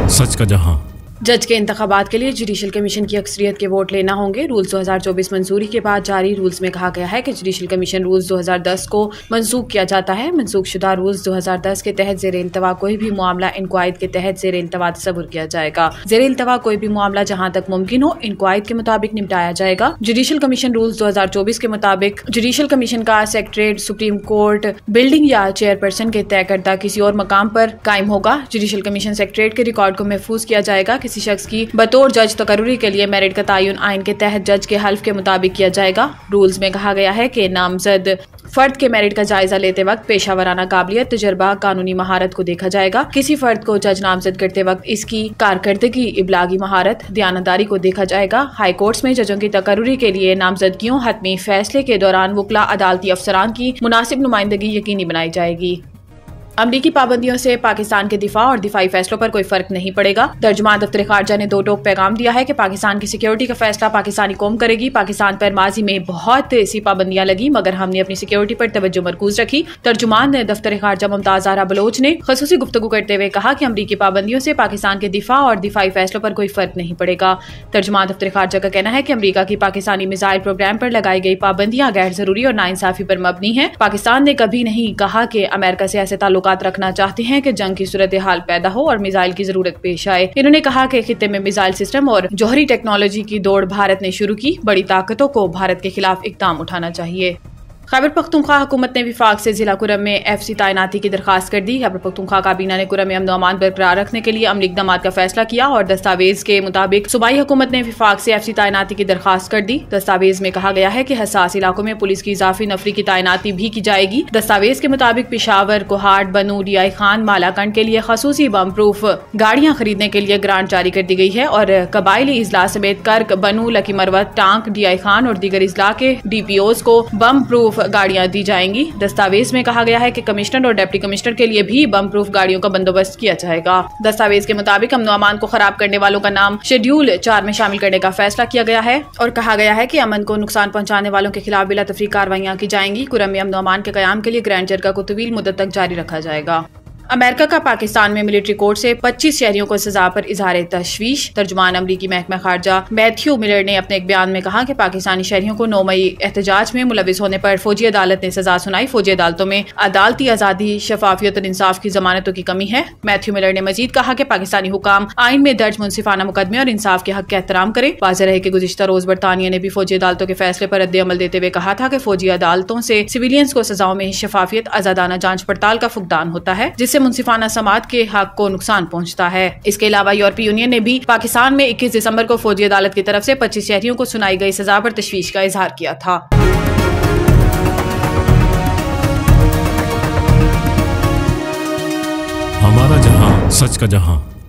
सच का जहां। जज के इंतखाबात के लिए जुडिशल कमीशन की अक्सरियत के वोट लेना होंगे। रूल्स 2024 मंजूरी के बाद जारी रूल्स में कहा गया है कि जुडिशल कमीशन रूल्स 2010 को मनसूख किया जाता है। मनसूख शुदा रूल्स 2010 के तहत ज़ेर इल्तवा कोई भी मामला इंक्वायद के तहत ज़ेर इल्तवा तस्वुर किया जाएगा। ज़ेर इल्तवा कोई भी मामला जहां तक मुमकिन हो इंक्वायद के मुताबिक निपटाया जाएगा। जुडिशल कमीशन रूल्स 2024 के मुताबिक जुडिशल कमीशन का सेक्रेटरीट सुप्रीम कोर्ट बिल्डिंग या चेयरपर्सन के तय करदा किसी और मकाम पर कायम होगा। जुडिशल कमीशन सेक्रेटरीट के रिकॉर्ड को महफूज किया जाएगा। किसी शख्स की बतौर जज तकर्री के लिए मेरिट का तयन आइन के तहत जज के हल्फ के मुताबिक किया जाएगा। रूल्स में कहा गया है कि नामजद फर्द के मेरिट का जायजा लेते वक्त पेशावराना काबिलियत, तजर्बा, कानूनी महारत को देखा जाएगा। किसी फर्द को जज नामजद करते वक्त इसकी कारकर्दगी, इबलागी महारत, दयानतदारी को देखा जाएगा। हाई कोर्ट्स में जजों की तकर्री के लिए नामजदगियों हतमी फैसले के दौरान वकला अदालती अफसरान की मुनासिब नुमाइंदगी यकीनी बनाई जाएगी। अमरीकी पाबंदियों से पाकिस्तान के दिफा और दिफाई फैसलों पर कोई फर्क नहीं पड़ेगा। तर्जुमान दफ्तर खारजा ने दो टोक पैगाम दिया है कि पाकिस्तान की सिक्योरिटी का फैसला पाकिस्तानी कौम करेगी। पाकिस्तान पर माजी में बहुत सी पाबंदियां लगी मगर हमने अपनी सिक्योरिटी पर तवज्जो मरकूज रखी। तर्जुमान दफ्तर खारजा मुमताज ज़हरा बलोच ने खसूसी गुफ्तगू करते हुए कहा कि अमरीकी पाबंदियों से पाकिस्तान के दिफा और दिफाई फैसलों पर कोई फर्क नहीं पड़ेगा। तर्जुमान दफ्तर खारजा का कहना है कि अमरीका की पाकिस्तानी मिसाइल प्रोग्राम पर लगाई गई पाबंदियां गैर जरूरी और नाइंसाफी पर मबनी है। पाकिस्तान ने कभी नहीं कहा कि अमेरिका से ऐसे ताल्लुकात रखना चाहते हैं कि जंग की सूरत हाल पैदा हो और मिसाइल की जरूरत पेश आए। इन्होंने कहा कि खित्ते में मिसाइल सिस्टम और जौहरी टेक्नोलॉजी की दौड़ भारत ने शुरू की। बड़ी ताकतों को भारत के खिलाफ इकदाम उठाना चाहिए। खैबर पख्तूनख्वा हुकूमत ने विफाक से जिला कुरम में FC तैनाती की दरखास्त कर दी। खैबर पख्तूनख्वा काबीना ने कुरम में अमन अमान बरकरार रखने के लिए अमली इक़दामात का फैसला किया और दस्तावेज के मुताबिक सूबाई हुकूमत ने विफाक से FC तैनाती की दरखास्त कर दी। दस्तावेज में कहा गया है कि हसास इलाकों में पुलिस की इजाफी नफरी की तैनाती भी की जाएगी। दस्तावेज के मुताबिक पेशावर, कोहाट, बनू, DI खान, मालाकंड के लिए खसूसी बम प्रूफ गाड़ियां खरीदने के लिए ग्रांट जारी कर दी गई है और कबायली इजला समेत कर्क, बनू, lucky Marwat, tank, DI Khan और दीगर इजला के DPOs को बम प्रूफ गाड़ियां दी जाएंगी। दस्तावेज में कहा गया है कि कमिश्नर और डिप्टी कमिश्नर के लिए भी बम प्रूफ गाड़ियों का बंदोबस्त किया जाएगा। दस्तावेज के मुताबिक अमन अमान को खराब करने वालों का नाम शेड्यूल 4 में शामिल करने का फैसला किया गया है और कहा गया है कि अमन को नुकसान पहुंचाने वालों के खिलाफ बिला तफरीक कार्रवाइयां की जाएंगी। कुरम में अमन अमान के कयाम के लिए ग्रैंड जरगा को तवील मुद्दत तक जारी रखा जाएगा। अमेरिका का पाकिस्तान में मिलिट्री कोर्ट से 25 शहरियों को सजा पर इजहार तशवीश। तर्जुमान अमरीकी महकमा खारजा मैथ्यू मिलर ने अपने एक बयान में कहा कि पाकिस्तानी शहरियों को 9 मई एहतजाज में मुलविस होने पर फौजी अदालत ने सजा सुनाई। फौजी अदालतों में अदालती आजादी, शफाफियत और इंसाफ की जमानतों की कमी है। मैथ्यू मिलर ने मजीद कहा कि पाकिस्तानी हुकाम आइन में दर्ज मुनसिफाना मुकदमे और इंसाफ के हक का एहतराम करे। वाज़ेह रहे कि गुज़िश्ता रोज बरतानिया ने भी फौजी अदालतों के फैसले पर रद्द अमल देते हुए कहा था कि फौजी अदालतों से सिविलियंस को सजाओं में शफाफियत, आजादाना जांच पड़ताल का फुकदान होता है जिससे मुनसिफाना समाज के हक को नुकसान पहुंचता है। इसके अलावा यूरोपीय यूनियन ने भी पाकिस्तान में 21 दिसंबर को फौजी अदालत की तरफ से 25 शहरियों को सुनाई गई सजा पर तशवीश का इजहार किया था। हमारा जहां, सच का जहां।